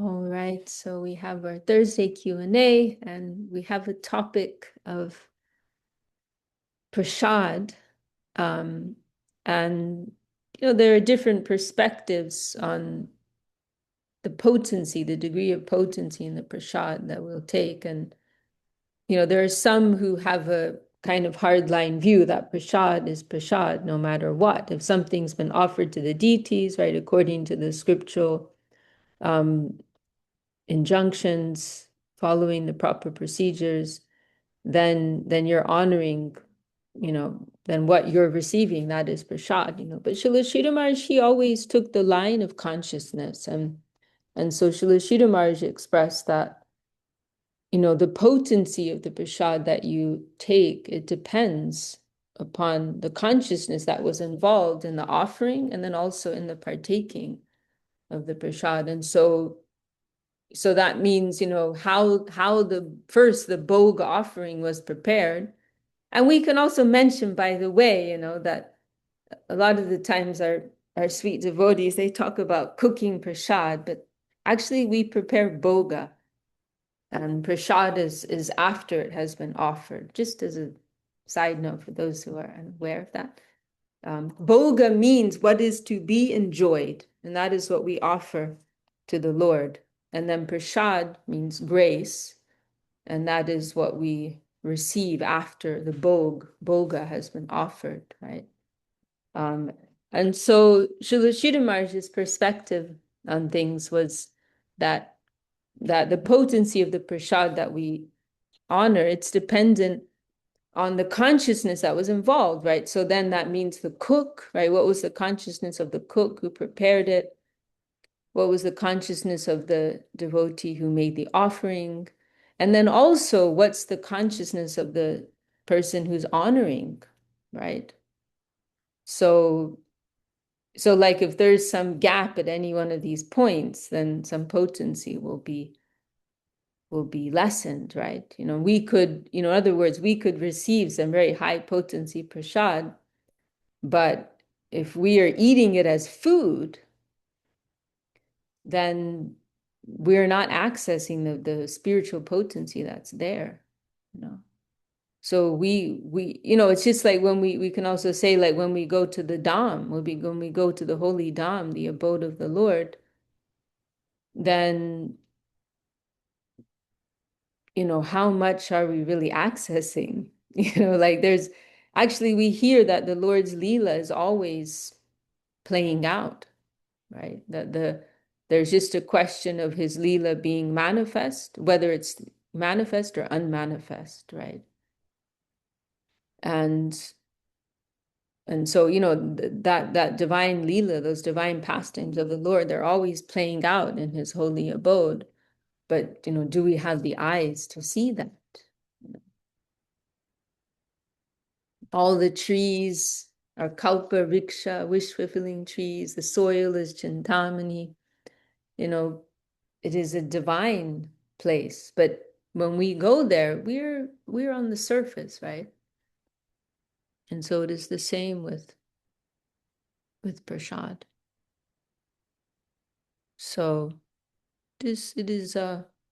All right, so we have our Thursday Q&A, and we have a topic of prasad. Um, and, there are different perspectives on the potency, the degree of potency in the prasad that we'll take. And, there are some who have a kind of hardline view that prasad is prasad no matter what. If something's been offered to the deities, right, according to the scriptural um, injunctions, following the proper procedures, then you're honoring, then what you're receiving, that is prasad. But Srila Sridhar Maharaj, he always took the line of consciousness. And so Srila Sridhar Maharaj expressed that, the potency of the prasad that you take, it depends upon the consciousness that was involved in the offering and then also in the partaking of the prasad. And so that means, how the bhog offering was prepared. And we can also mention, by the way, that a lot of the times our sweet devotees, they talk about cooking prasad, but actually we prepare bhoga. And prasad is after it has been offered, just as a side note for those who are unaware of that. Bhoga means what is to be enjoyed, and that is what we offer to the Lord. And then prasad means grace, and that is what we receive after the bhoga has been offered, right? Um, and so Srila Sridhar Maharaj's perspective on things was that the potency of the prasad that we honor, it's dependent on the consciousness that was involved, right? So then that means the cook, right? What was the consciousness of the cook who prepared it? What was the consciousness of the devotee who made the offering? And then also, what's the consciousness of the person who's honoring, right? So, so like if there's some gap at any one of these points, then some potency will be lessened, right? We could, in other words, we could receive some very high potency prasad, but if we are eating it as food, then we're not accessing the spiritual potency that's there, you know. So we it's just like when we can also say, like, when we go to the Dham, when we go to the holy Dham, the abode of the Lord, then how much are we really accessing? Like there's actually, we hear that the Lord's Leela is always playing out, right? That there's just a question of his Leela being manifest, whether it's manifest or unmanifest, right? And and so, that divine Leela, those divine pastimes of the Lord, they're always playing out in his holy abode. But, do we have the eyes to see that? All the trees are kalpa riksha, wish-fulfilling trees. The soil is chintamani. It is a divine place. But when we go there, we're on the surface, right? And so it is the same with prasad. So it is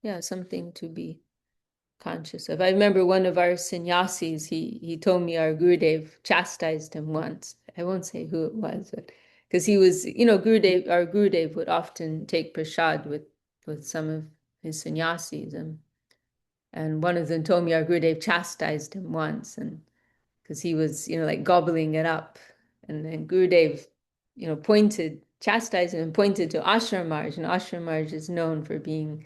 yeah, something to be conscious of. I remember one of our sannyasis, he told me our Gurudev chastised him once. I won't say who it was, but because he was, our Gurudev would often take prasad with some of his sannyasis, and one of them told me our Gurudev chastised him once, and because he was, like gobbling it up, and then Gurudev, chastised him and pointed to Ashram Maharaj, and Ashram Maharaj is known for being,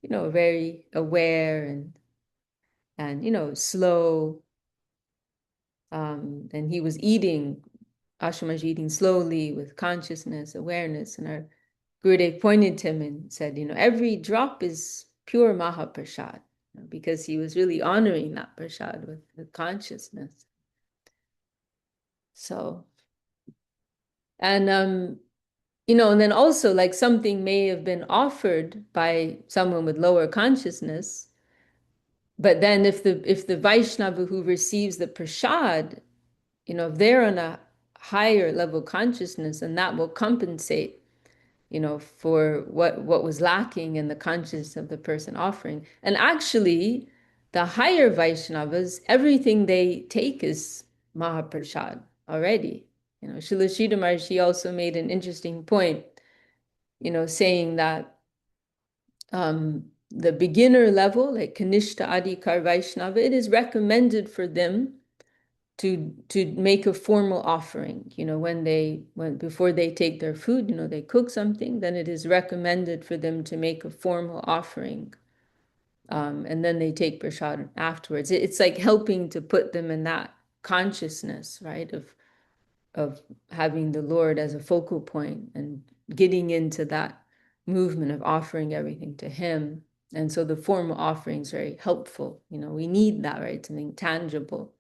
very aware and slow. And he was eating, Ashramaj eating slowly with consciousness, awareness. And our Gurudev pointed to him and said, every drop is pure Mahaprasad, because he was really honoring that prasad with consciousness. So, and and then also, like, something may have been offered by someone with lower consciousness, but then if the Vaishnava who receives the prasad, if they're on a higher level consciousness, and that will compensate, for what was lacking in the conscience of the person offering. And actually, the higher Vaishnavas, everything they take is Mahaprasad already. Srila Sridhar Maharshi also made an interesting point, saying that the beginner level, like Kanishta Adhikar Vaishnava, it is recommended for them to make a formal offering. When before they take their food, they cook something, then it is recommended for them to make a formal offering. And then they take prasad afterwards. It's like helping to put them in that consciousness, right? Of having the Lord as a focal point and getting into that movement of offering everything to Him. And so the formal offering is very helpful. We need that, right? Something tangible.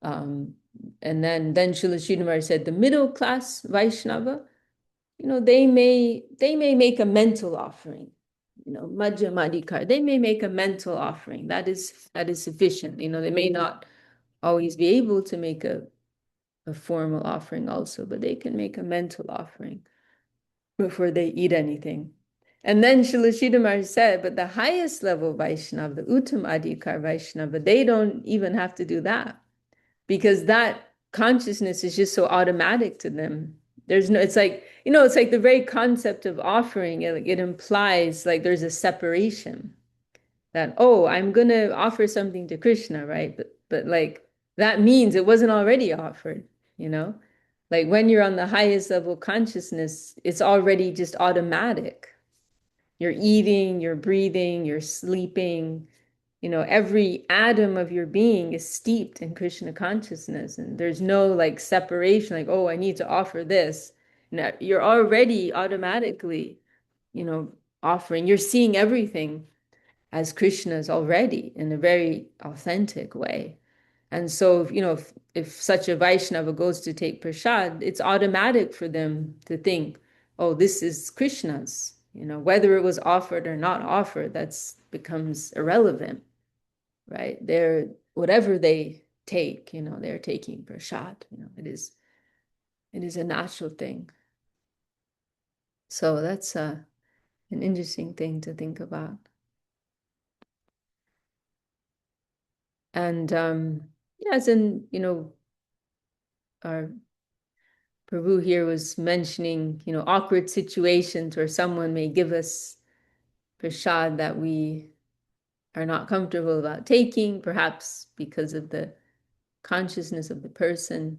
And then Srila Sridhar said the middle class Vaishnava, they may make a mental offering, Madhyamadikar, they may make a mental offering. That is sufficient. They may not always be able to make a formal offering also, but they can make a mental offering before they eat anything. And then Srila Sridhar said, but the highest level Vaishnava, the Uttam Adhikar Vaishnava, they don't even have to do that, because that consciousness is just so automatic to them. It's like, it's like the very concept of offering, it implies like there's a separation that, oh, I'm going to offer something to Krishna, right? But like, that means it wasn't already offered, you know? Like when you're on the highest level consciousness, it's already just automatic. You're eating, you're breathing, you're sleeping, every atom of your being is steeped in Krishna consciousness, and there's no like separation, like, oh, I need to offer this. No, you're already automatically, offering. You're seeing everything as Krishna's already in a very authentic way. And so, if such a Vaishnava goes to take prasad, it's automatic for them to think, oh, this is Krishna's. Whether it was offered or not offered, that's becomes irrelevant, right? They're whatever they take, they're taking prasad. It is a natural thing. So that's an interesting thing to think about. And as in, our Prabhu here was mentioning, awkward situations where someone may give us prasad that we are not comfortable about taking, perhaps because of the consciousness of the person,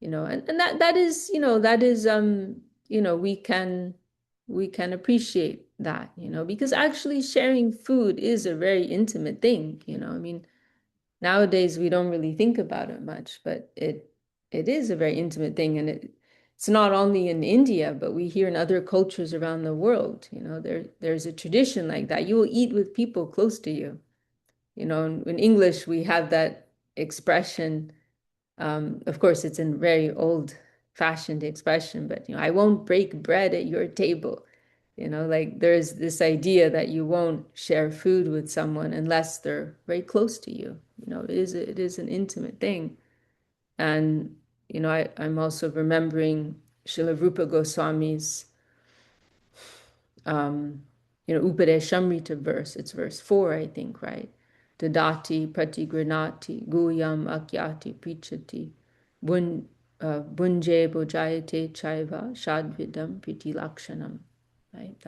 and that is, we can appreciate that, because actually sharing food is a very intimate thing, I mean, nowadays we don't really think about it much, but it is a very intimate thing, and it's not only in India, but we hear in other cultures around the world, there's a tradition like that. You will eat with people close to you. In English, we have that expression. Of course, it's a very old-fashioned expression, but I won't break bread at your table. Like there's this idea that you won't share food with someone unless they're very close to you. It is an intimate thing. And I'm also remembering Srila Rupa Goswami's Upadeshamrita verse. It's verse 4, I think, right? Dadati pratigranati guyam akyati prichati bunje bojayate chaiva shadvidam priti lakshanam. Right?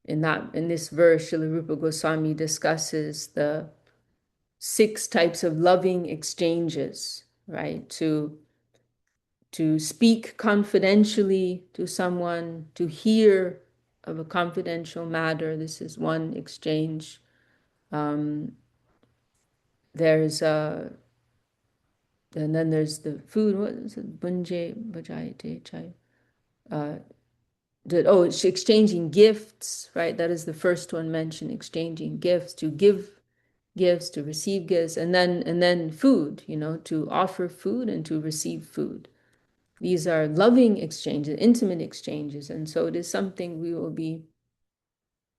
In this verse, Srila Rupa Goswami discusses the 6 types of loving exchanges, right? To speak confidentially to someone, to hear of a confidential matter. This is one exchange. There's and then there's the food. What is it? Bunje bajayate chai. It's exchanging gifts, right? That is the first one mentioned. Exchanging gifts, to give gifts, to receive gifts, and then food. To offer food and to receive food. These are loving exchanges, intimate exchanges, and so it is something we will be,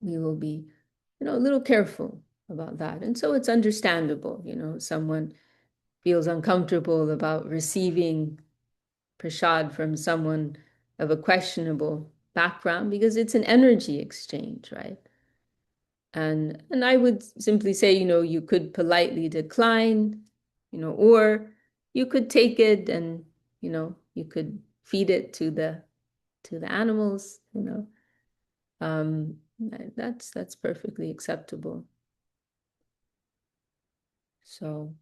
a little careful about that. And so it's understandable, someone feels uncomfortable about receiving prasad from someone of a questionable background because it's an energy exchange, right? And I would simply say, you could politely decline, or you could take it and, you could feed it to the animals, that's perfectly acceptable. So,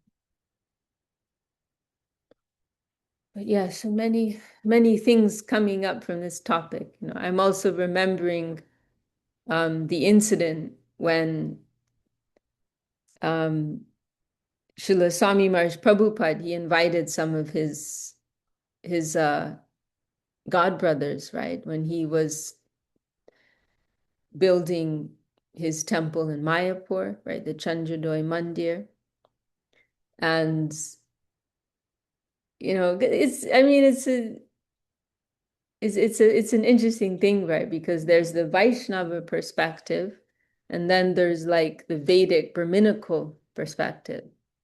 but yeah, so many things coming up from this topic. I'm also remembering the incident when um, Srila Swami Maharaj Prabhupada, he invited some of his god brothers, right? When he was building his temple in Mayapur, right? The Chandradoy Mandir. And, I mean, it's an interesting thing, right? Because there's the Vaishnava perspective, and then there's like the Vedic Brahminical perspective.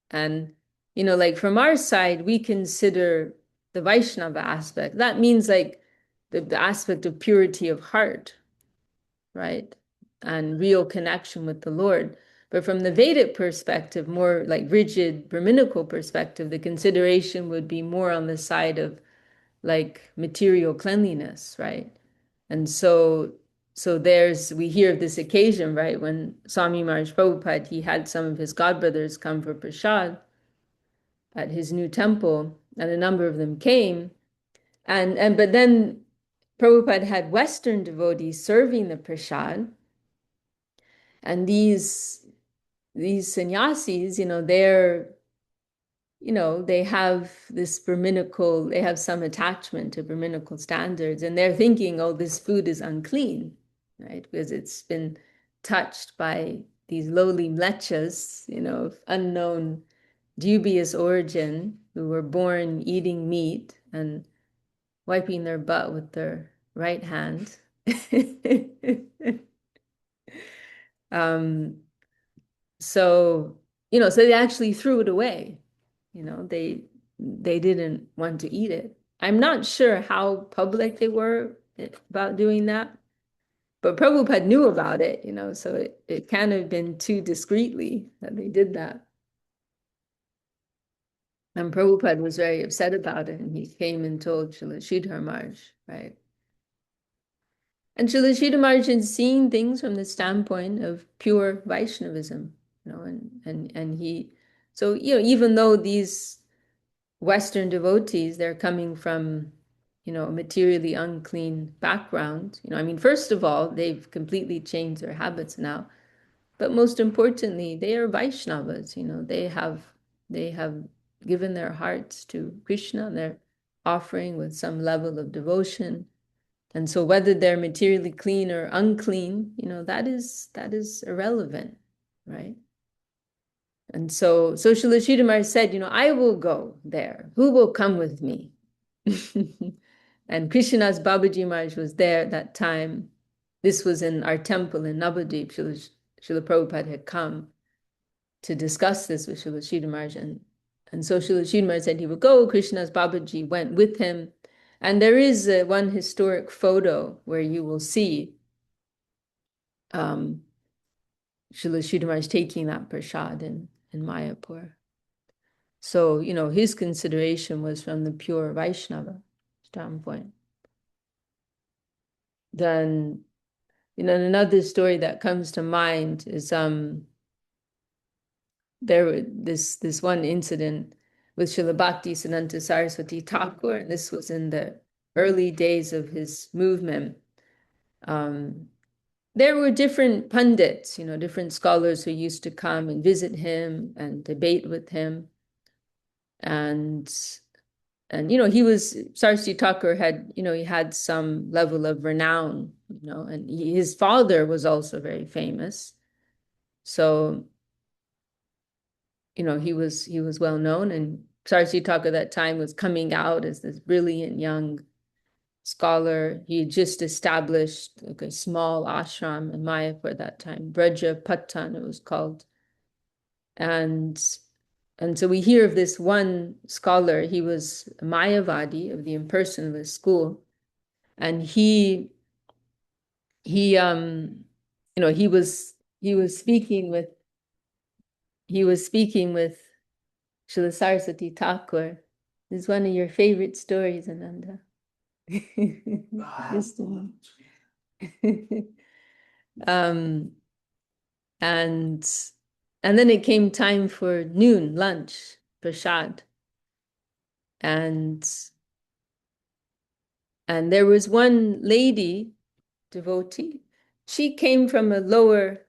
And, like from our side, we consider the Vaishnava aspect. That means like the aspect of purity of heart, right? And real connection with the Lord. But from the Vedic perspective, more like rigid Brahminical perspective, the consideration would be more on the side of like material cleanliness, right? And so we hear of this occasion, right? When Swami Maharaj Prabhupada, he had some of his godbrothers come for prasad at his new temple, and a number of them came. But then Prabhupada had Western devotees serving the prasad, and these sannyasis, they have this Brahminical, they have some attachment to Brahminical standards, and they're thinking, oh, this food is unclean, right? Because it's been touched by these lowly mlechas, of unknown dubious origin, who were born eating meat and wiping their butt with their right hand. um, so they actually threw it away. They didn't want to eat it. I'm not sure how public they were about doing that, but Prabhupada knew about it, so it can't have been too discreetly that they did that. And Prabhupada was very upset about it, and he came and told Srila Sridhar Maharaj, right? And Srila Sridhar Maharaj is seeing things from the standpoint of pure Vaishnavism, and he, so, even though these Western devotees, they're coming from, a materially unclean background. I mean, first of all, they've completely changed their habits now. But most importantly, they are Vaishnavas, they have given their hearts to Krishna. They're offering with some level of devotion. And so whether they're materially clean or unclean, that is irrelevant, right? And so Srila Sridhar said, I will go there. Who will come with me? And Krishnadas Babaji Maharaj was there at that time. This was in our temple in Navadvip. Srila Prabhupada had come to discuss this with Srila Sridhar Maharaj. And so Srila Sridhar Maharaj said he would go. Krishnadas Babaji went with him. And there is one historic photo where you will see Srila Sridhar Maharaj taking that prasad in Mayapur. So, his consideration was from the pure Vaishnava standpoint. Then, another story that comes to mind is this one incident with Srila Bhaktisiddhanta Saraswati Thakur, and this was in the early days of his movement. There were different pundits, different scholars who used to come and visit him and debate with him. And he was, Saraswati Thakur had, he had some level of renown, and his father was also very famous. So, he was well known, and Saraswati Thakur at that time was coming out as this brilliant young scholar. He had just established like a small ashram in Mayapur at that time, Braja Pattan it was called. And so we hear of this one scholar. He was a Mayavadi of the impersonalist school, and he he you know he was speaking with Srila Saraswati Thakur. This is one of your favorite stories, Ananda. Just um and then it came time for noon lunch, prasad. And there was one lady devotee. She came from a lower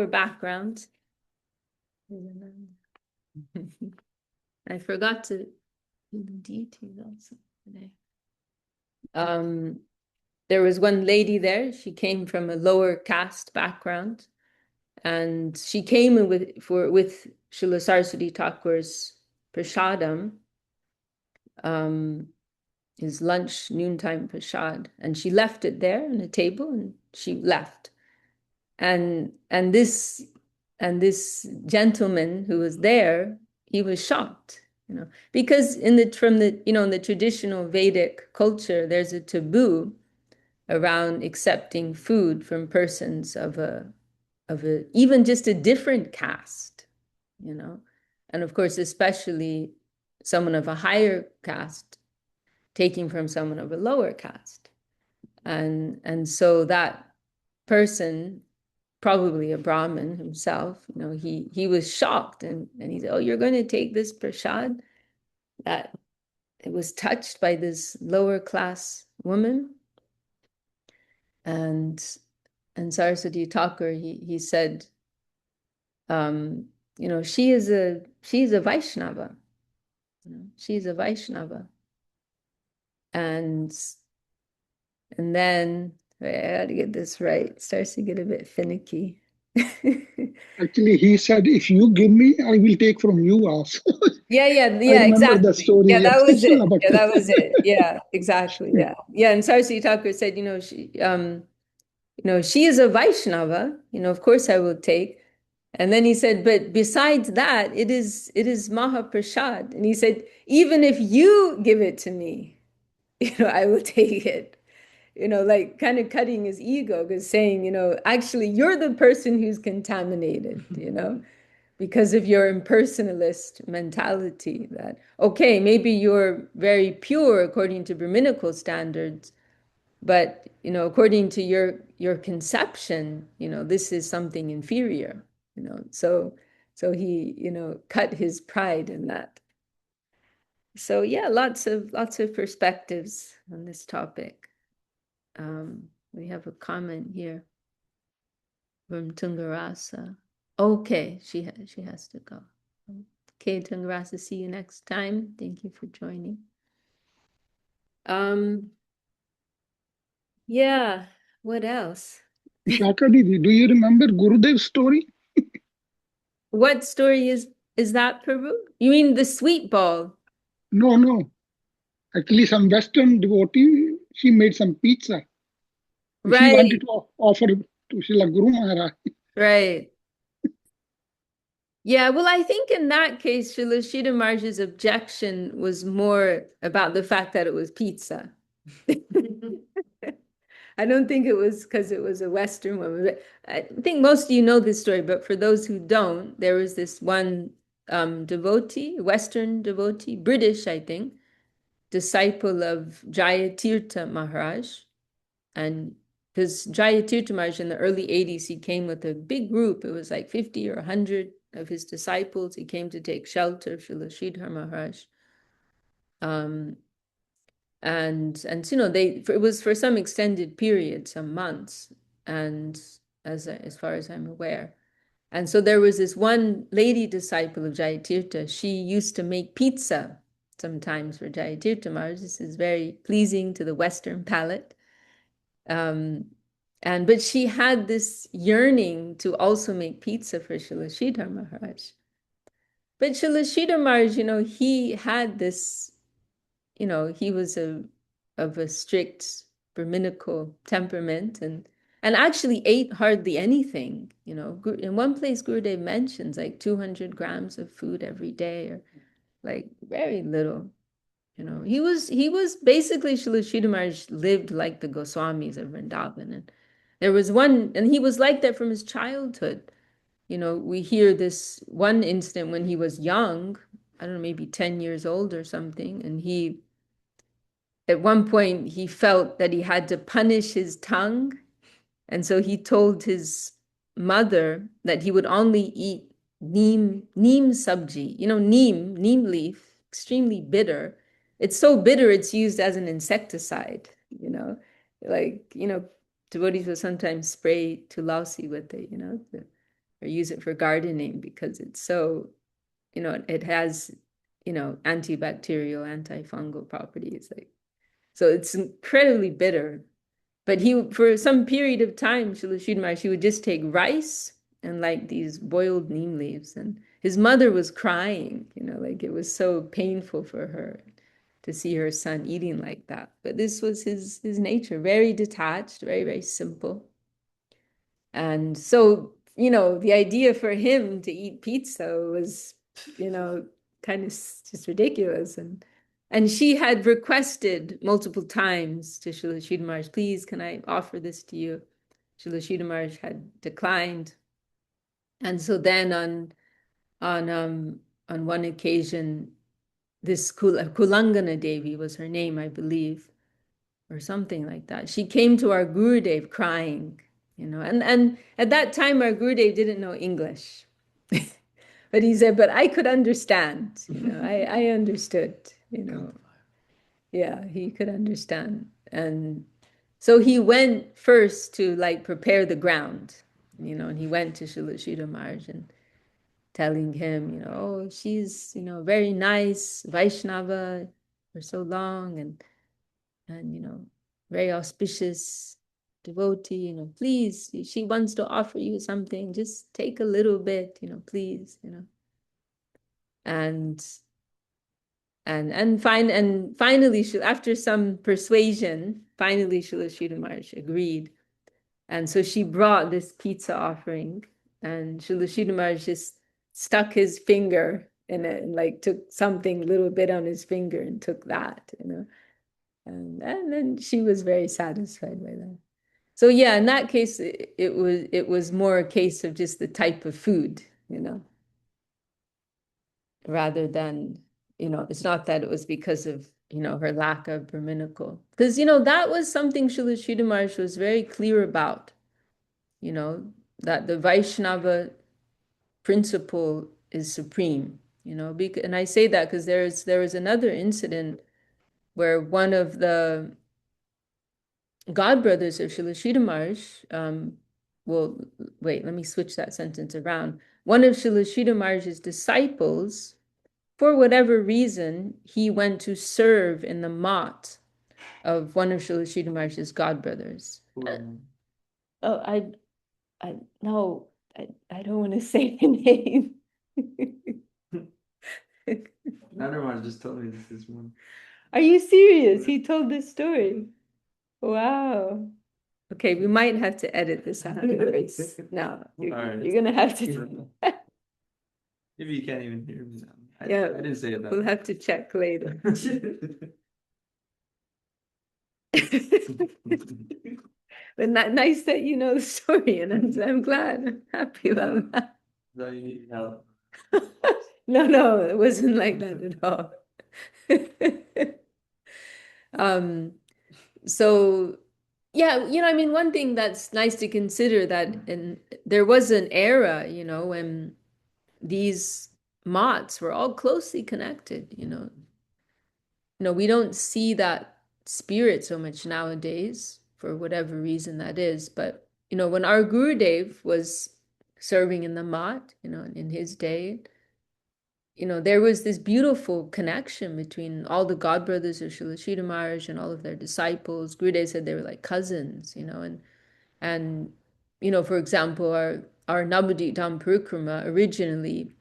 background. I forgot to do the deities also today. There was one lady there. She came from a lower caste background, and she came with Srila Saraswati Thakur's prasadam, his lunch noontime prasad, and she left it there on a table, and she left. And this gentleman who was there, he was shocked, because in the traditional Vedic culture, there's a taboo around accepting food from persons of a even just a different caste, and of course, especially someone of a higher caste taking from someone of a lower caste. And so that person, probably a Brahmin himself, he was shocked, and he said, "Oh, you're going to take this prasad that it was touched by this lower class woman?" And Saraswati Thakur, he said, she's a Vaishnava. She's a Vaishnava. And then I got to get this right. It starts to get a bit finicky. Actually, he said, if you give me, I will take from you also. Yeah, I remember the exactly. story. Yeah, Yes. that was it. But Yeah, that was it. Yeah, exactly. Yeah. Yeah. And Saraswati Thakur said, she is a Vaishnava, of course I will take. And then he said, but besides that, it is Mahaprasad. And he said, even if you give it to me, I will take it. Like kind of cutting his ego, because saying, actually, you're the person who's contaminated, because of your impersonalist mentality that, okay, maybe you're very pure according to Brahminical standards, but, according to your conception, this is something inferior, so he, cut his pride in that. So yeah, lots of perspectives on this topic. We have a comment here from Tungarasa. Okay, she has to go. Okay, Tungarasa, see you next time. Thank you for joining. Yeah, what else? Shaka Didi, do you remember Gurudev's story? What story is that, Prabhu? You mean the sweet ball? No, no. Actually, some Western devotee, she made some pizza. She wanted Right, to offer to Srila Guru Maharaj. right. Yeah, well, I think in that case, Srila Maharaj's objection was more about the fact that it was pizza. I don't think it was because it was a Western woman. But I think most of you know this story, but for those who don't, there was this one devotee, Western devotee, British, I think, disciple of Jayatirtha Maharaj. And because Jayatirtha Maharaj in the early 80s, he came with a big group. It was like 50 or 100 of his disciples. He came to take shelter of Srila Sridhar Maharaj. And it was for some extended period, some months, and as far as I'm aware. And so there was this one lady disciple of Jayatirtha. She used to make pizza sometimes for Jayatirtha Maharaj. This is very pleasing to the Western palate. But she had this yearning to also make pizza for Srila Sridhar Maharaj. But Srila Sridhar Maharaj, he had this, he was of a strict Brahminical temperament, and actually ate hardly anything. In one place, Gurudev mentions like 200 grams of food every day, or like very little. He was basically, Srila Sridhar Maharaj lived like the Goswamis of Vrindavan, There was one, and he was like that from his childhood. We hear this one incident when he was young, I don't know, maybe 10 years old or something, and at one point, he felt that he had to punish his tongue. And so he told his mother that he would only eat neem sabji. Neem leaf, extremely bitter. It's so bitter, it's used as an insecticide, like, devotees will sometimes spray tulasi with it, or use it for gardening because it's so, it has, antibacterial, antifungal properties. Like, so it's incredibly bitter. But for some period of time, she would just take rice and like these boiled neem leaves. And his mother was crying, like it was so painful for her to see her son eating like that. But this was his nature, very detached, very, very simple. And so, the idea for him to eat pizza was, kind of just ridiculous. And she had requested multiple times to Srila Sridhar Maharaj, please, can I offer this to you? Srila Sridhar Maharaj had declined. And so then on one occasion, this Kulangana Devi was her name, I believe, or something like that. She came to our Gurudev crying, and at that time our Gurudev didn't know English. But he said, but I could understand, I understood, yeah, he could understand. And so he went first to like prepare the ground, and he went to Srila Sridhar Maharaj and telling him, oh, she's, very nice, Vaishnava for so long, and very auspicious devotee, please, she wants to offer you something, just take a little bit, please, and finally, after some persuasion, finally Srila Sridhar Maharaj agreed. And so she brought this pizza offering, and Srila Sridhar Maharaj just stuck his finger in it and like took something, little bit on his finger, and took that, and then she was very satisfied by that. So yeah, in that case, it was more a case of just the type of food, rather than, it's not that it was because of, her lack of Brahminical. Because, that was something Srila Sridhar Maharaj was very clear about, you know, that the Vaishnava principle is supreme, and I say that because there was another incident where one of the God brothers of Srila Sridhar Maharaj, well, wait, let me switch that sentence around. One of Srila Sridhar Maharaj's disciples, for whatever reason, he went to serve in the mott of one of Srila Sridhar Maharaj's god brothers. Oh, I no, I don't want to say the name. Nandarmar just told me this is one. Are you serious? He told this story. Wow. Okay, we might have to edit this afterwards. No, you're gonna have to. Maybe you can't even hear me now. Yeah, I didn't say it that we'll way. have to check later. But nice that you know the story, and I'm glad. I'm happy about that. So you need help. No, it wasn't like that at all. Um, so yeah, I mean, one thing that's nice to consider that there was an era, when these mots were all closely connected, we don't see that spirit so much nowadays for whatever reason that is. But, when our Gurudev was serving in the mott, in his day, there was this beautiful connection between all the god brothers of Srila Sridhar Maharaj and all of their disciples. Gurudev said they were like cousins, and for example, our Navadvip Dham Parikrama originally,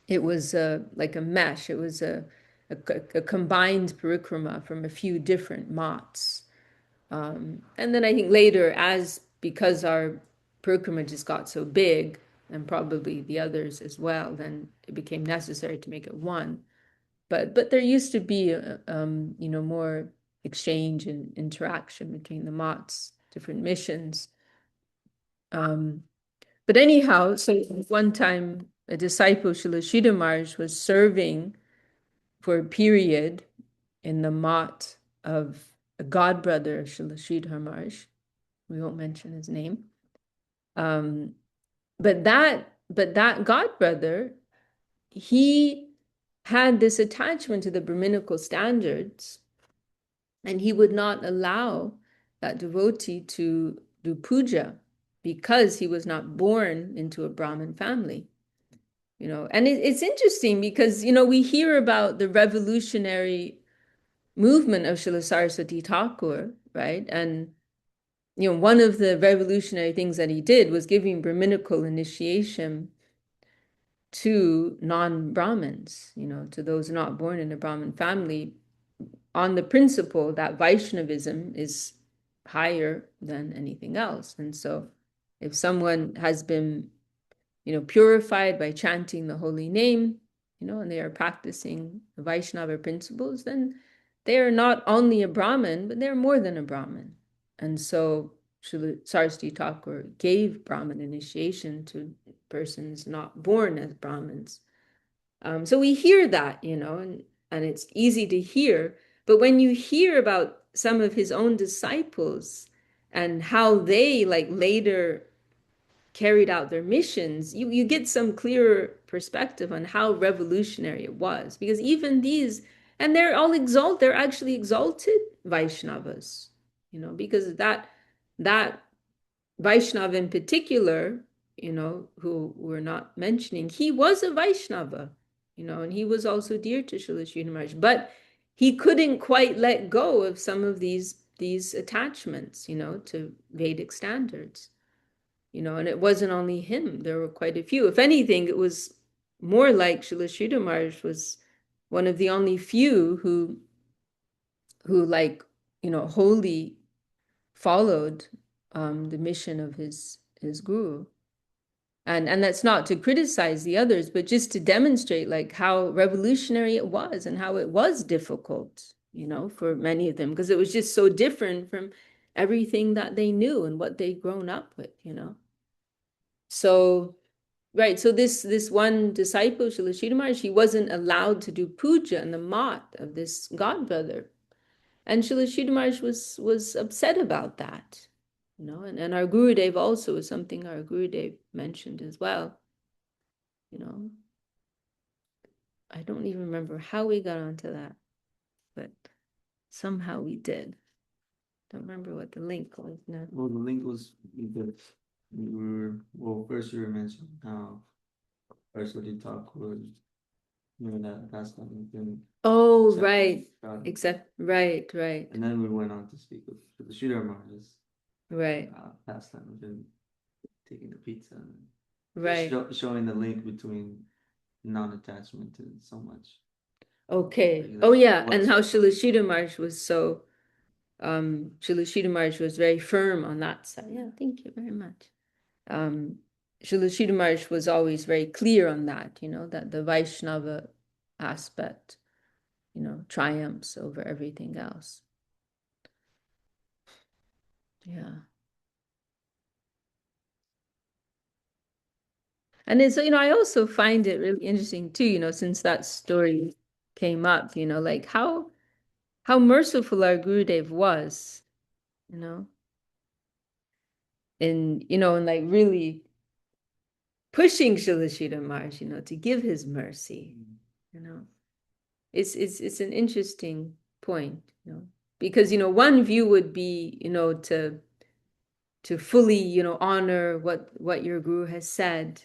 it was like a mesh. It was a combined parikrama from a few different mats. And then I think later, because our parikrama just got so big, and probably the others as well, then it became necessary to make it one. But there used to be more exchange and interaction between the mats, different missions. But anyhow, so one time a disciple, Srila Maharaj, was serving for a period in the mott of a godbrother of Srila Maharaj. We won't mention his name. Um, but that godbrother, he had this attachment to the Brahminical standards, and he would not allow that devotee to do puja because he was not born into a Brahmin family. And it's interesting because, we hear about the revolutionary movement of Srila Saraswati Thakur, right? And, one of the revolutionary things that he did was giving Brahminical initiation to non-Brahmins, to those not born in a Brahmin family, on the principle that Vaishnavism is higher than anything else. And so if someone has been, purified by chanting the holy name, and they are practicing the Vaishnava principles, then they are not only a Brahmin, but they're more than a Brahmin. And so Srila Saraswati Thakur gave Brahmin initiation to persons not born as Brahmins. So we hear that, and it's easy to hear. But when you hear about some of his own disciples and how they later carried out their missions, you get some clearer perspective on how revolutionary it was. Because even these, and they're actually exalted Vaishnavas, because that Vaishnava in particular, who we're not mentioning, he was a Vaishnava, and he was also dear to Srila Sridhar Maharaj, but he couldn't quite let go of some of these attachments, to Vedic standards, and it wasn't only him. There were quite a few. If anything, it was more like Srila Sridhar Maharaj was one of the only few who wholly followed the mission of his guru. And that's not to criticize the others, but just to demonstrate how revolutionary it was and how it was difficult, for many of them, because it was just so different from everything that they knew and what they'd grown up with, So, right, so this one disciple, Srila Sridhar Maharaj, he wasn't allowed to do puja in the mat of this godbrother. And Srila Sridhar Maharaj was upset about that. And our Gurudev also is something our Gurudev mentioned as well. I don't even remember how we got onto that, but somehow we did. Don't remember what the link was now. Well, the link was because first you were mentioning how first what you talk was, that that's not anything. Oh, right. Right. And then we went on to speak with the Sridhar Maharaj's Right. pastime of him taking the pizza and Right. showing the link between non-attachment to so much. Okay. Oh, yeah. And how Srila Sridhar Maharaj was so, Srila Sridhar Maharaj was very firm on that side. Yeah, thank you very much. Srila Sridhar Maharaj was always very clear on that, that the Vaishnava aspect, triumphs over everything else. Yeah. And it's, I also find it really interesting too, since that story came up, how merciful our Gurudev was, and really pushing Srila Sridhar Maharaj, to give his mercy, It's an interesting point, because one view would be, to fully, honor what your guru has said,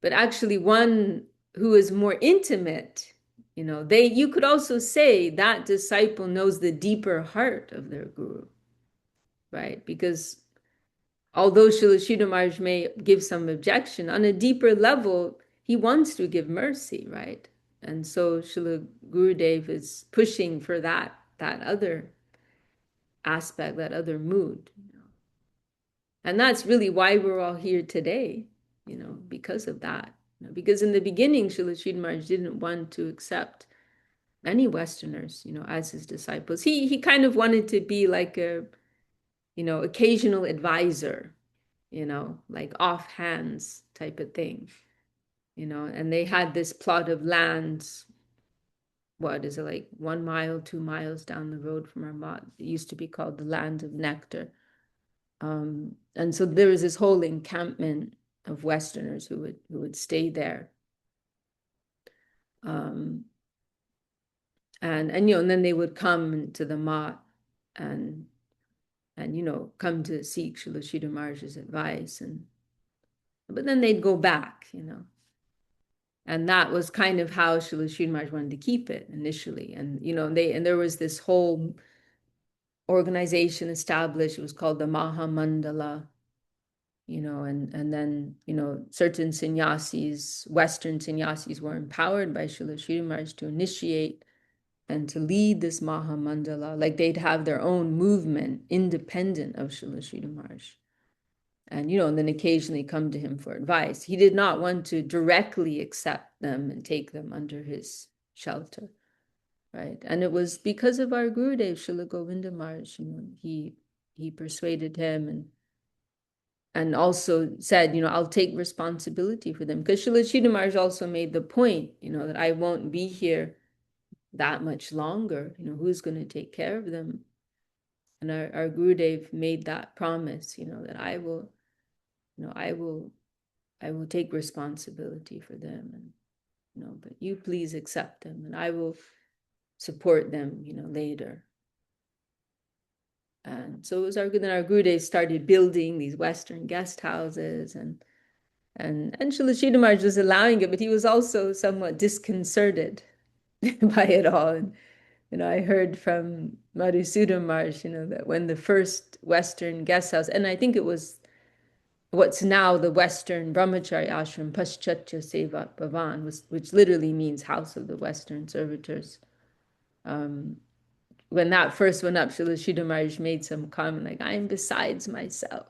but actually one who is more intimate, you could also say that disciple knows the deeper heart of their guru, right? Because although Srila Sridhar Maharaj may give some objection, on a deeper level, he wants to give mercy, right? And so Srila Gurudev is pushing for that other aspect, that other mood. And that's really why we're all here today, because of that. Because in the beginning, Srila Sridhar Maharaj didn't want to accept any Westerners, as his disciples. He kind of wanted to be like a, occasional advisor, like offhands type of thing, and they had this plot of land. What is it, like 1 mile, 2 miles down the road from Armat? It used to be called the Land of Nectar. And so there was this whole encampment of Westerners who would stay there. And then they would come to the Mat and come to seek Srila Sridhar Maharaj's advice, but then they'd go back, and that was kind of how Srila Sridhar Maharaj wanted to keep it initially. And there was this whole organization established. It was called the Mahamandala, and then certain sannyasis, Western sannyasis, were empowered by Srila Sridhar Maharaj to initiate and to lead this Mahamandala. Like they'd have their own movement independent of Srila Sridhar Maharaj. And then occasionally come to him for advice. He did not want to directly accept them and take them under his shelter, right? And it was because of our Gurudev, Srila Govinda Maharaj, he persuaded him and also said, I'll take responsibility for them. Because Srila Sridhar Maharaj also made the point, that I won't be here that much longer. Who's going to take care of them? And our Gurudev made that promise, that I will take responsibility for them, and but you please accept them, and I will support them, later. And so it was our Gurudev started building these Western guest houses, and Srila Sridhar Maharaj was allowing it, but he was also somewhat disconcerted by it all. And I heard from Madhusudan Maharaj, that when the first Western guest house, and I think it was what's now the Western Brahmachari ashram, Paschatya Seva Bhavan, which literally means house of the Western servitors. When that first went up, Srila Sridhar Maharaj made some comment like, I'm besides myself,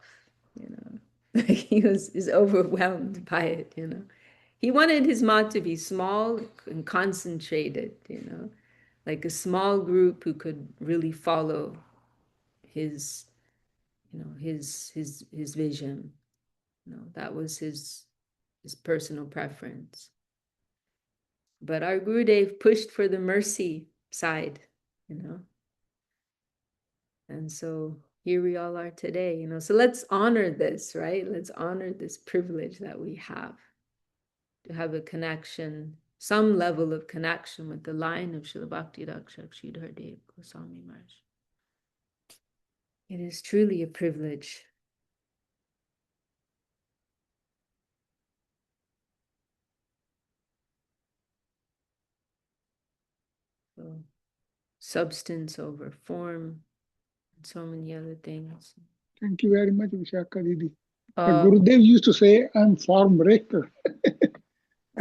like he is overwhelmed by it, He wanted his mat to be small and concentrated, like a small group who could really follow his, his vision. That was his personal preference. But our Gurudev pushed for the mercy side, And so here we all are today, So let's honor this, right? Let's honor this privilege that we have to have a connection, some level of connection with the line of Srila Bhakti Rakshak Sridhar Dev Goswami Maharaj. It is truly a privilege. So, substance over form, and so many other things. Thank you very much, Vishaka Didi. Gurudev used to say, I'm form breaker.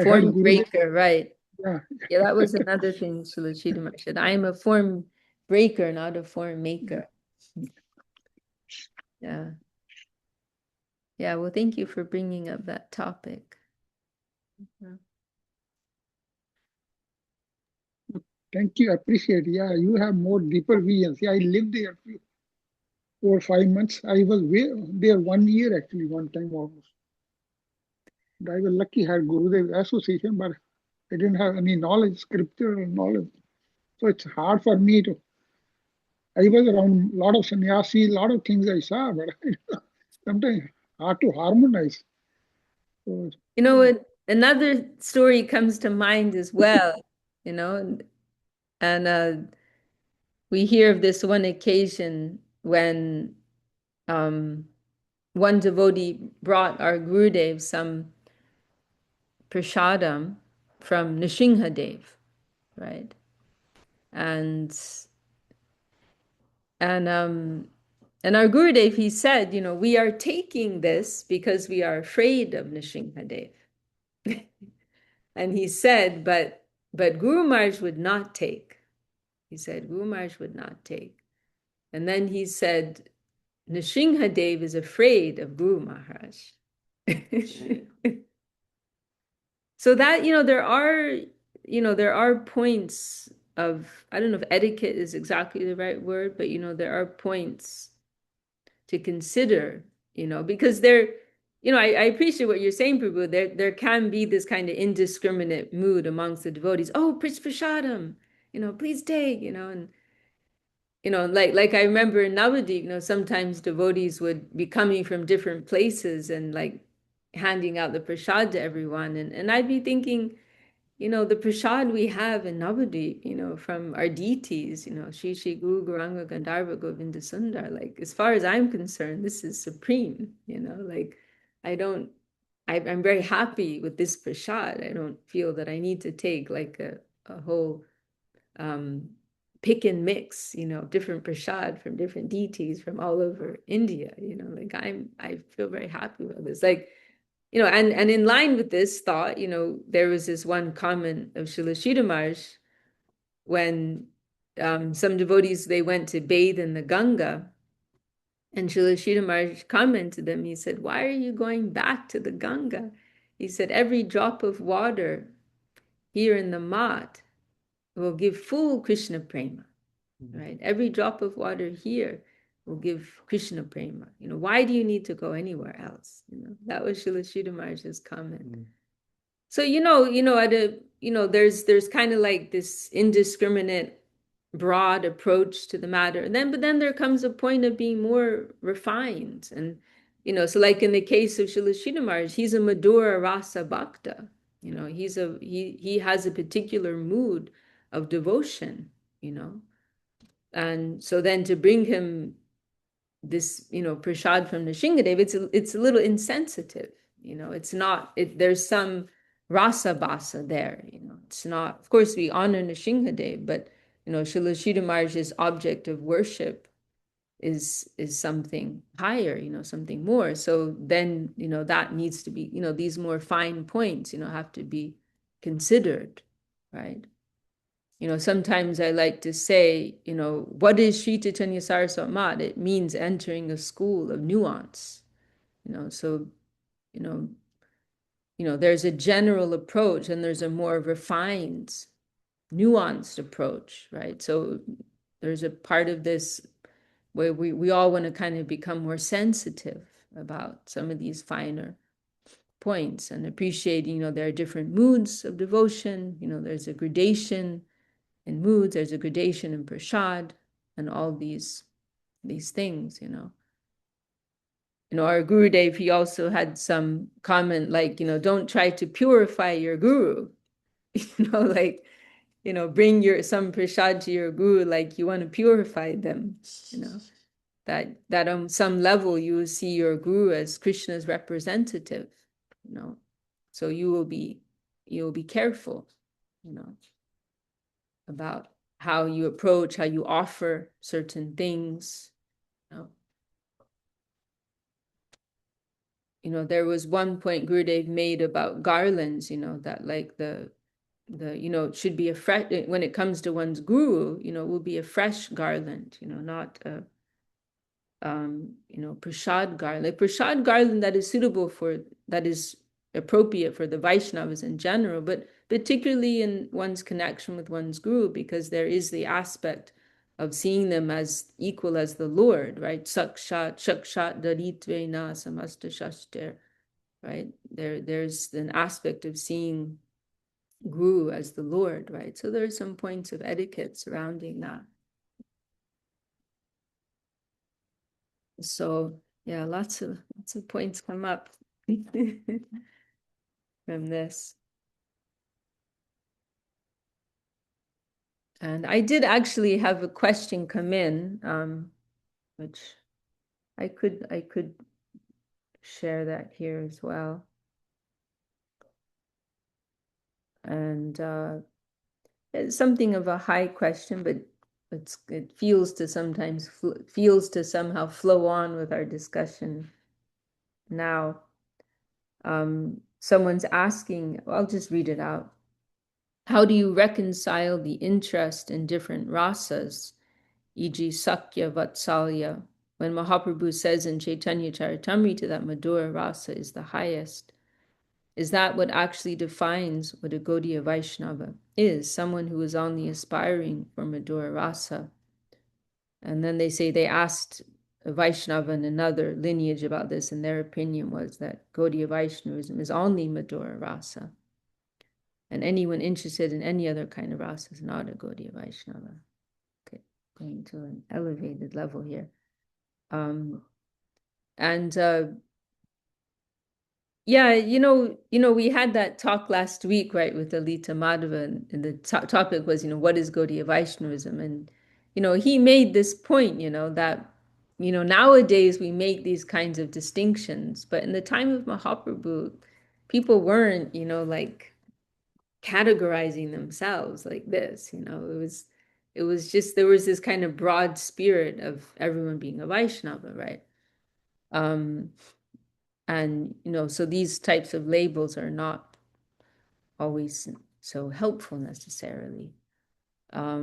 Form breaker, right. Yeah. Yeah, that was another thing Srila Sridhar Maharaj said. I am a form breaker, not a form maker. Yeah. Yeah, well, thank you for bringing up that topic. Thank you, appreciate it. Yeah, you have more deeper visions. Yeah, I lived there 4 or 5 months. I was there 1 year actually, one time almost. But I was lucky I had Gurudev association, but I didn't have any knowledge, scriptural knowledge. So it's hard for me to. I was around a lot of sannyasi, a lot of things I saw, but sometimes hard to harmonize. So, another story comes to mind as well, and we hear of this one occasion when one devotee brought our Gurudev some prasadam from Nrsimhadev, right? And our Gurudev, he said, we are taking this because we are afraid of Nrsimhadev. And he said, but Guru Maharaj would not take. He said, Guru Maharaj would not take. And then he said, Nrsimhadev is afraid of Guru Maharaj. So that, there are points of, I don't know if etiquette is exactly the right word, but, there are points to consider, because I appreciate what you're saying, Prabhu. There can be this kind of indiscriminate mood amongst the devotees. Oh, Prashadam, please take, and like I remember in Navadip, sometimes devotees would be coming from different places and like handing out the prasad to everyone. And I'd be thinking, the prasad we have in Navadip, from our deities, Shri Shri Guru Gauranga Gandharva Govinda Sundar, like as far as I'm concerned, this is supreme, like I don't, I'm very happy with this prasad. I don't feel that I need to take like a whole pick and mix, different prasad from different deities from all over India, like I feel very happy with this. Like, and in line with this thought, there was this one comment of Srila Sridhar Maharaj when some devotees, they went to bathe in the Ganga, and Srila Sridhar Maharaj commented to them, he said, why are you going back to the Ganga? He said, every drop of water here in the mat will give full Krishna prema, right? Every drop of water here will give Krishna prema. Why do you need to go anywhere else? That was Srila Sridhar Maharaj's comment. So, at there's kind of like this indiscriminate, broad approach to the matter. But then there comes a point of being more refined. And, so like in the case of Srila Sridhar Maharaj, he's a Madhura Rasa Bhakta. He has a particular mood of devotion, and so then to bring him this, prasad from the Shingadev, it's a little insensitive, it's not, there's some rasa basa there, it's not, of course we honor Nrsimhadev, but, Srila Sridhar Maharaj's object of worship is something higher, something more. So then, that needs to be, these more fine points, have to be considered, right? Sometimes I like to say, what is Sri Chaitanya Saraswat Mat? It means entering a school of nuance. So, there's a general approach and there's a more refined, nuanced approach, right? So there's a part of this where we all want to kind of become more sensitive about some of these finer points and appreciate, there are different moods of devotion, there's a gradation in moods, there's a gradation in prasad, and all these things, our Gurudev, he also had some comment like, don't try to purify your guru, like, bring some prasad to your guru like you want to purify them, that on some level you will see your guru as Krishna's representative, so you'll be careful, about how you approach, how you offer certain things. There was one point Gurudev made about garlands, that like it should be a fresh, when it comes to one's guru, will be a fresh garland, not a prasad garland. Prasad garland that is suitable that is appropriate for the Vaishnavas in general, but particularly in one's connection with one's guru, because there is the aspect of seeing them as equal as the Lord, right? Sakshat, shakshat, daritvena, samasta shashter, right? There's an aspect of seeing guru as the Lord, right? So there are some points of etiquette surrounding that. So yeah, lots of points come up from this. And I did actually have a question come in, which I could share that here as well. And it's something of a high question, but it feels to somehow flow on with our discussion now. Someone's asking, I'll just read it out. How do you reconcile the interest in different rasas, e.g. Sakya, Vatsalya, when Mahaprabhu says in Chaitanya Charitamrita that Madhura rasa is the highest? Is that what actually defines what a Gaudiya Vaishnava is? Someone who is only aspiring for Madhura rasa. And then they say they asked a Vaishnava in another lineage about this, and their opinion was that Gaudiya Vaishnavism is only Madhura Rasa. And anyone interested in any other kind of rasa is not a Gaudiya Vaishnava. Okay, going to an elevated level here. And yeah, we had that talk last week, right, with Alita Madhava, and the topic was, what is Gaudiya Vaishnavism? And, he made this point, that, nowadays we make these kinds of distinctions, but in the time of Mahaprabhu, people weren't, like categorizing themselves like this, it was just, there was this kind of broad spirit of everyone being a Vaishnava, right? And, so these types of labels are not always so helpful necessarily. Let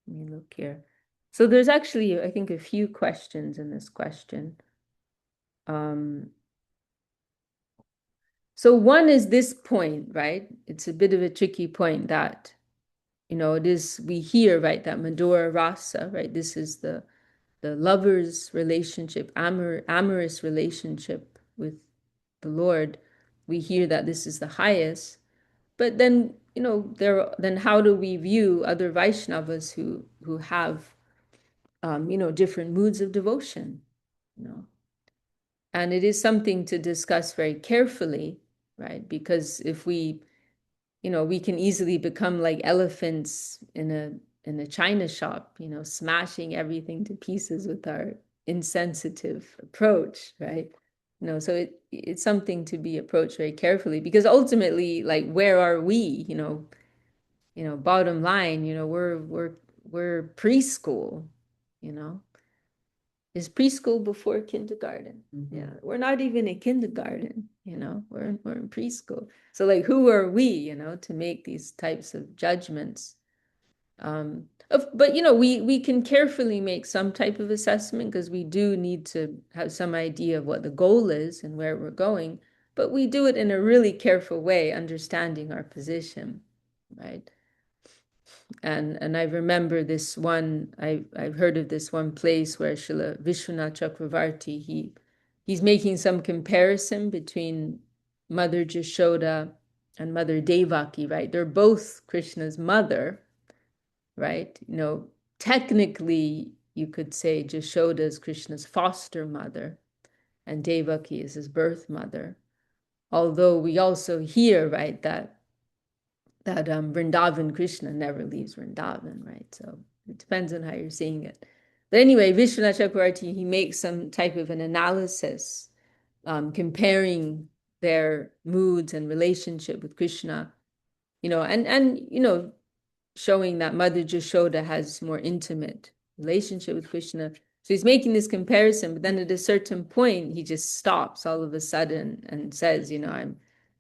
me look here. So there's actually, I think, a few questions in this question. So one is this point, right? It's a bit of a tricky point that, it is, we hear, right, that Madhura Rasa, right? This is the lover's relationship, amorous relationship with the Lord. We hear that this is the highest, but then, then how do we view other Vaishnavas who have, different moods of devotion, And it is something to discuss very carefully, right? Because if we, we can easily become like elephants in a china shop, smashing everything to pieces with our insensitive approach, right? So it's something to be approached very carefully, because ultimately, like, where are we? Bottom line, we're preschool, you know. Is preschool before kindergarten? Mm-hmm. Yeah, we're not even in kindergarten, we're in preschool. So like, who are we, to make these types of judgments? But we can carefully make some type of assessment, because we do need to have some idea of what the goal is and where we're going. But we do it in a really careful way, understanding our position, right? And I remember this one, I've heard of this one place where Srila Vishwanath Chakravarti, he's making some comparison between Mother Jashoda and Mother Devaki, right? They're both Krishna's mother, right? Technically, you could say Jashoda is Krishna's foster mother and Devaki is his birth mother. Although we also hear, right, that Vrindavan Krishna never leaves Vrindavan, right? So it depends on how you're seeing it. But anyway, Vishwanath Chakravarti, he makes some type of an analysis, comparing their moods and relationship with Krishna, and showing that Mother Jashoda has more intimate relationship with Krishna. So he's making this comparison, but then at a certain point, he just stops all of a sudden and says,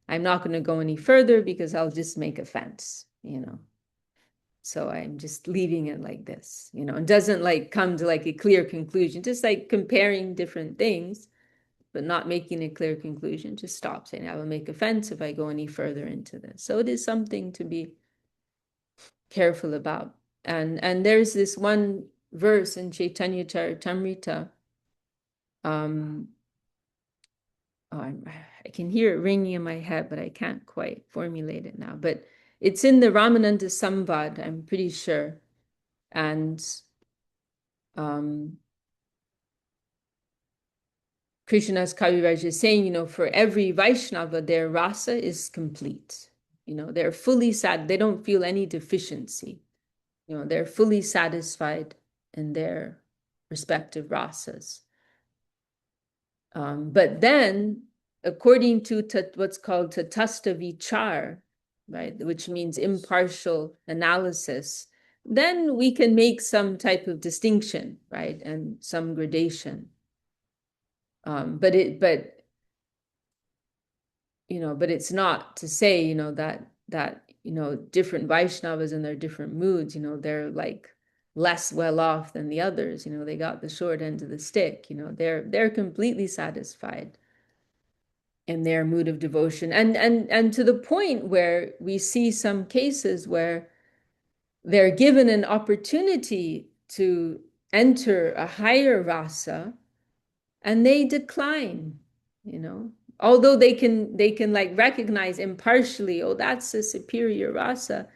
I'm not going to go any further, because I'll just make offense, So I'm just leaving it like this, and doesn't like come to like a clear conclusion, just like comparing different things, but not making a clear conclusion, just stop saying, I will make offense if I go any further into this. So it is something to be careful about. And there's this one verse in Chaitanya Charitamrita. I can hear it ringing in my head, but I can't quite formulate it now. But it's in the Ramananda Samvad, I'm pretty sure. And Krishna's Kaviraj is saying, for every Vaishnava, their rasa is complete. They're fully sad. They don't feel any deficiency. They're fully satisfied in their respective rasas. But then, according to what's called tatastha vichar, right, which means impartial analysis, then we can make some type of distinction, right, and some gradation. But it's not to say, that different Vaishnavas in their different moods, they're like less well off than the others, they got the short end of the stick, they're completely satisfied in their mood of devotion, and to the point where we see some cases where they're given an opportunity to enter a higher rasa and they decline, although they can like recognize impartially, oh, that's a superior rasa.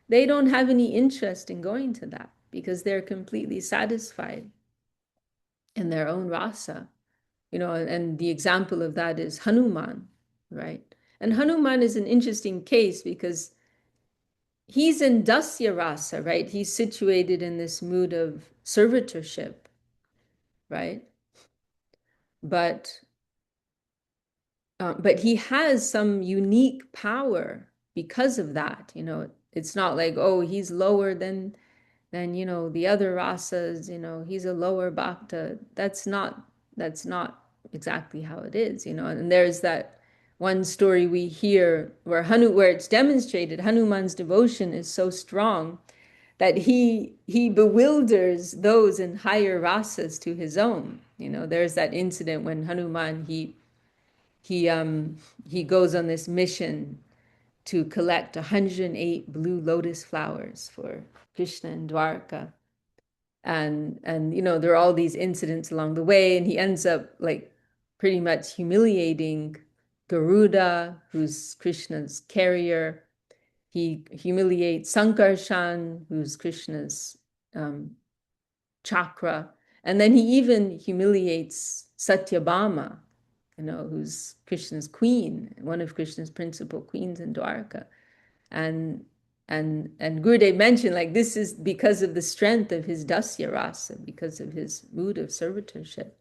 They don't have any interest in going to that because they're completely satisfied in their own rasa. And the example of that is Hanuman, right? And Hanuman is an interesting case because he's in Dasya rasa, right? He's situated in this mood of servitorship, right? But but he has some unique power because of that. It's not like, oh, he's lower than the other rasas. He's a lower bhakta. That's not exactly how it is. And there's that one story we hear where it's demonstrated Hanuman's devotion is so strong that he bewilders those in higher rasas to his own. There's that incident when Hanuman he um he goes on this mission to collect 108 blue lotus flowers for Krishna in Dwarka. And there are all these incidents along the way, and he ends up like pretty much humiliating Garuda, who's Krishna's carrier. He humiliates Sankarshan, who's Krishna's um, chakra. And then he even humiliates Satyabhama, who's Krishna's queen, one of Krishna's principal queens in Dwarka. And Gurudev mentioned, like, this is because of the strength of his dasya rasa, because of his mood of servitorship.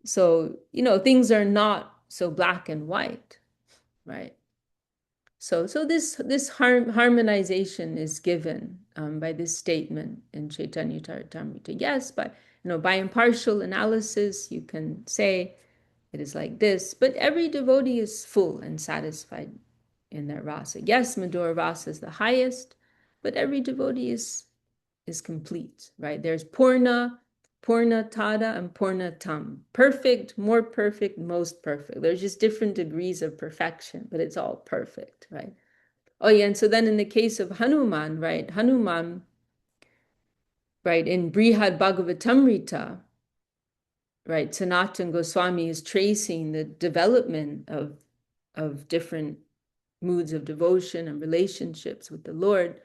So, things are not so black and white, right? So this harmonization is given by this statement in Chaitanya Charitamrita. Yes, but by impartial analysis, you can say it is like this, but every devotee is full and satisfied in their rasa. Yes, Madhura rasa is the highest, but every devotee is complete, right? There's Purna, Purna Tada, and Purna Tam. Perfect, more perfect, most perfect. There's just different degrees of perfection, but it's all perfect, right? Oh yeah, and so then in the case of Hanuman, right? Hanuman, right, in Brihad Bhagavatamrita, right, Sanatana Goswami is tracing the development of different moods of devotion and relationships with the Lord.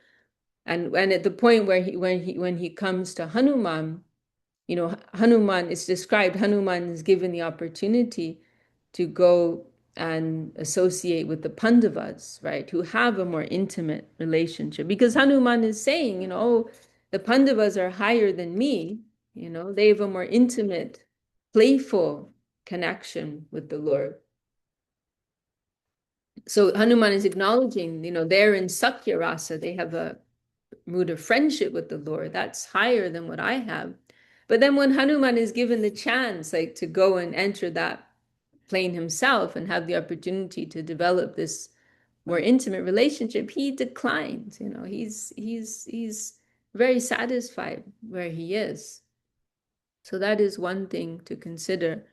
And at the point where when he comes to Hanuman, Hanuman is described, Hanuman is given the opportunity to go and associate with the Pandavas, right, who have a more intimate relationship. Because Hanuman is saying, oh, the Pandavas are higher than me, they have a more intimate, playful connection with the Lord. So Hanuman is acknowledging, they're in Sakya Rasa, they have a mood of friendship with the Lord. That's higher than what I have. But then when Hanuman is given the chance, like, to go and enter that plane himself and have the opportunity to develop this more intimate relationship, he declines. He's very satisfied where he is. So that is one thing to consider,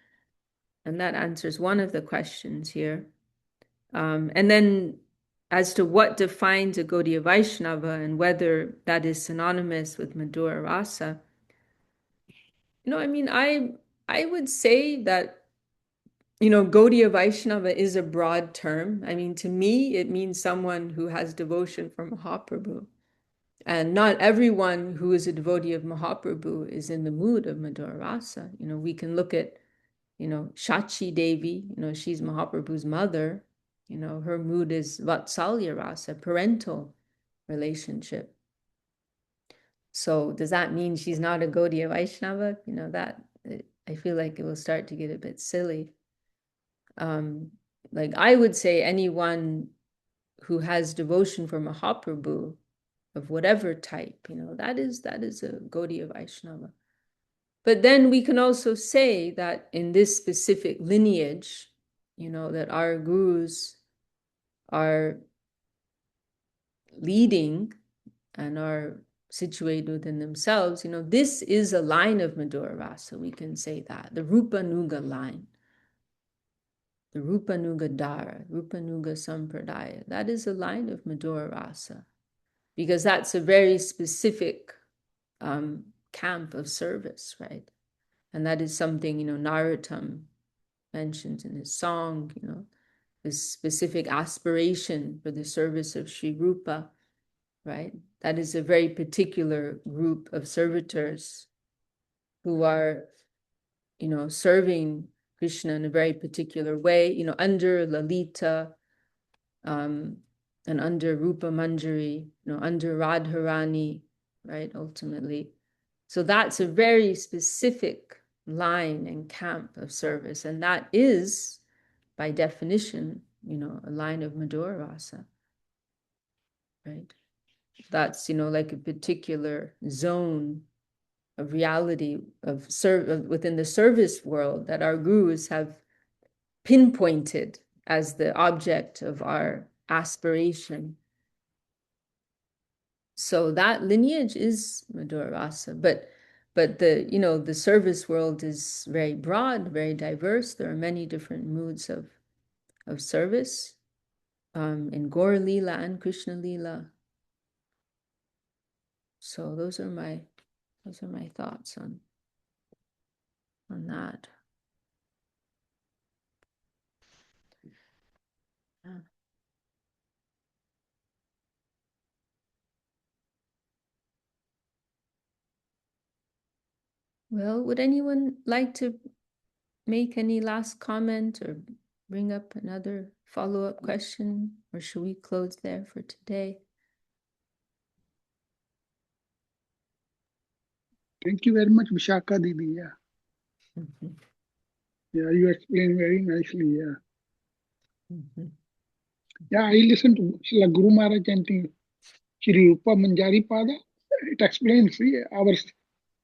and that answers one of the questions here. And then as to what defines a Gaudiya Vaishnava and whether that is synonymous with Madhura Rasa, I would say that, Gaudiya Vaishnava is a broad term. To me, it means someone who has devotion for Mahaprabhu. And not everyone who is a devotee of Mahaprabhu is in the mood of Madhura Rasa. We can look at, Shachi Devi, she's Mahaprabhu's mother. Her mood is Vatsalya Rasa, parental relationship. So does that mean she's not a Gaudiya Vaishnava? I feel like it will start to get a bit silly. Like, I would say anyone who has devotion for Mahaprabhu of whatever type, that is a Gaudiya Vaishnava. But then we can also say that in this specific lineage, that our gurus are leading and are situated within themselves, this is a line of Madhura Rasa, we can say that, the Rupa Nuga line, the Rupa Nuga Dara, Rupa Nuga Sampradaya, that is a line of Madhura Rasa, because that's a very specific camp of service, right? And that is something, Narottam mentions in his song, this specific aspiration for the service of Sri Rupa, right? That is a very particular group of servitors who are, serving Krishna in a very particular way, under Lalita, and under Rupa Manjari, under Radharani, right, ultimately. So that's a very specific line and camp of service. And that is, by definition, a line of Madhura Rasa, right? That's, like a particular zone of reality within the service world that our gurus have pinpointed as the object of our aspiration. So that lineage is Madhura Rasa, but the service world is very broad, very diverse. There are many different moods of service in Gaur Leela and Krishna Leela. So those are my thoughts on that. Yeah. Well, would anyone like to make any last comment or bring up another follow-up question, or should we close there for today? Thank you very much, Vishaka Didi. Yeah. Yeah, you explained very nicely. Yeah. Yeah, I listened to Srila Guru Maharaj chanting Shri Rupa Manjari Pada. It explains our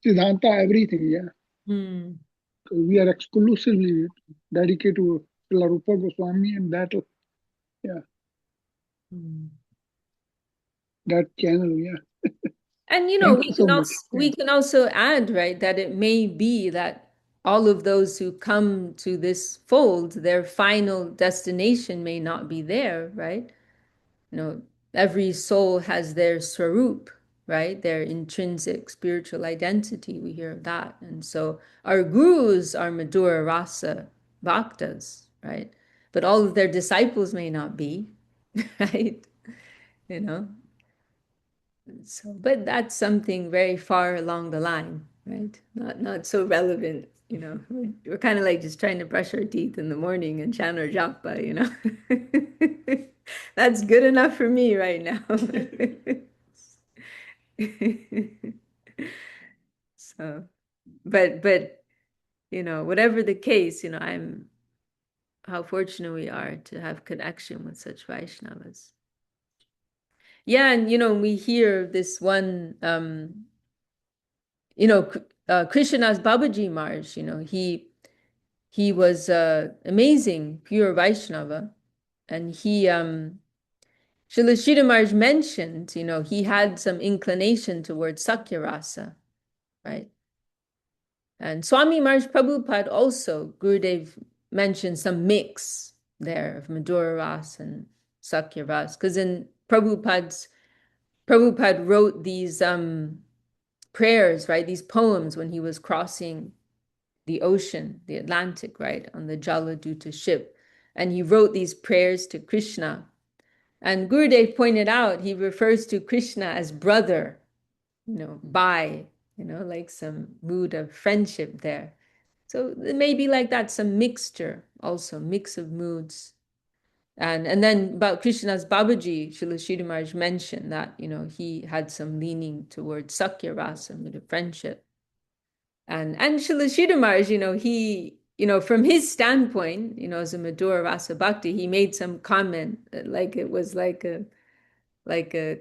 Siddhanta, everything. Yeah. So we are exclusively dedicated to Srila Rupa Goswami and that, yeah, that channel. Yeah. And Thank you so much. we can also add, right, that it may be that all of those who come to this fold, their final destination may not be there, right? Every soul has their swarup, right? Their intrinsic spiritual identity. We hear of that. And so our gurus are Madhura Rasa Bhaktas, right? But all of their disciples may not be, right? So, but that's something very far along the line, right? Not so relevant, We're kind of like just trying to brush our teeth in the morning and chant our japa, That's good enough for me right now. So, but whatever the case, I'm how fortunate we are to have connection with such Vaishnavas. Yeah, and we hear this one, Krishnadas Babaji Maharaj, he was amazing, pure Vaishnava, and Srila Sridhar Maharaj mentioned, he had some inclination towards Sakya Rasa, right? And Swami Maharaj Prabhupada also, Gurudev mentioned some mix there of Madhura Rasa and Sakya Rasa, because in Prabhupada wrote these prayers, right? These poems when he was crossing the ocean, the Atlantic, right? On the Jaladuta ship. And he wrote these prayers to Krishna. And Gurudev pointed out, he refers to Krishna as brother, by, like some mood of friendship there. So it may be like that, some mixture also, mix of moods. And then about Krishnadas Babaji, Srila Sridhar Maharaj mentioned that, he had some leaning towards Sakya Rasa, of friendship. And Srila Sridhar Maharaj, he, from his standpoint, as a Madhura Rasa Bhakti, he made some comment that like it was like a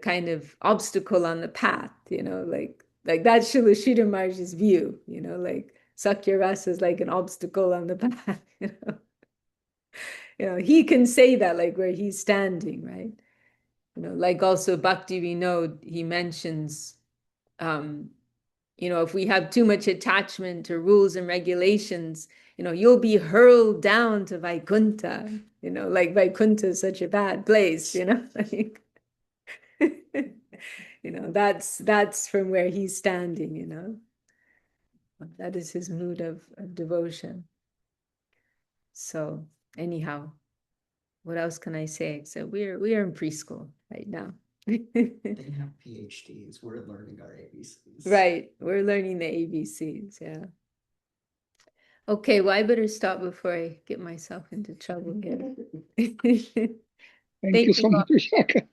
kind of obstacle on the path, like that's Srila Sridhar Maharaj's view, like Sakya Rasa is like an obstacle on the path, he can say that like where he's standing, right? Like also Bhakti Vinod, he mentions, if we have too much attachment to rules and regulations, you'll be hurled down to Vaikuntha, like Vaikuntha is such a bad place, like, that's from where he's standing, That is his mood of devotion. So anyhow, what else can I say? Except we are in preschool right now. They have PhDs. We're learning our ABCs. Right. We're learning the ABCs. Yeah. Okay, well, I better stop before I get myself into trouble here. Thank Thank you you so all. much, Vishaka.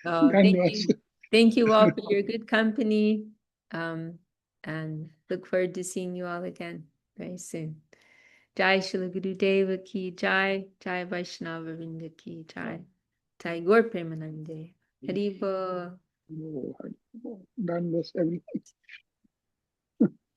Thank Dhanwad. you. Thank you all for your good company. And look forward to seeing you all again very soon. Jai Shri Guru Deva ki jai, Jai Vaishnava Vrinda ki jai, Jai Gaur Premanande. Haribo. Done was everything.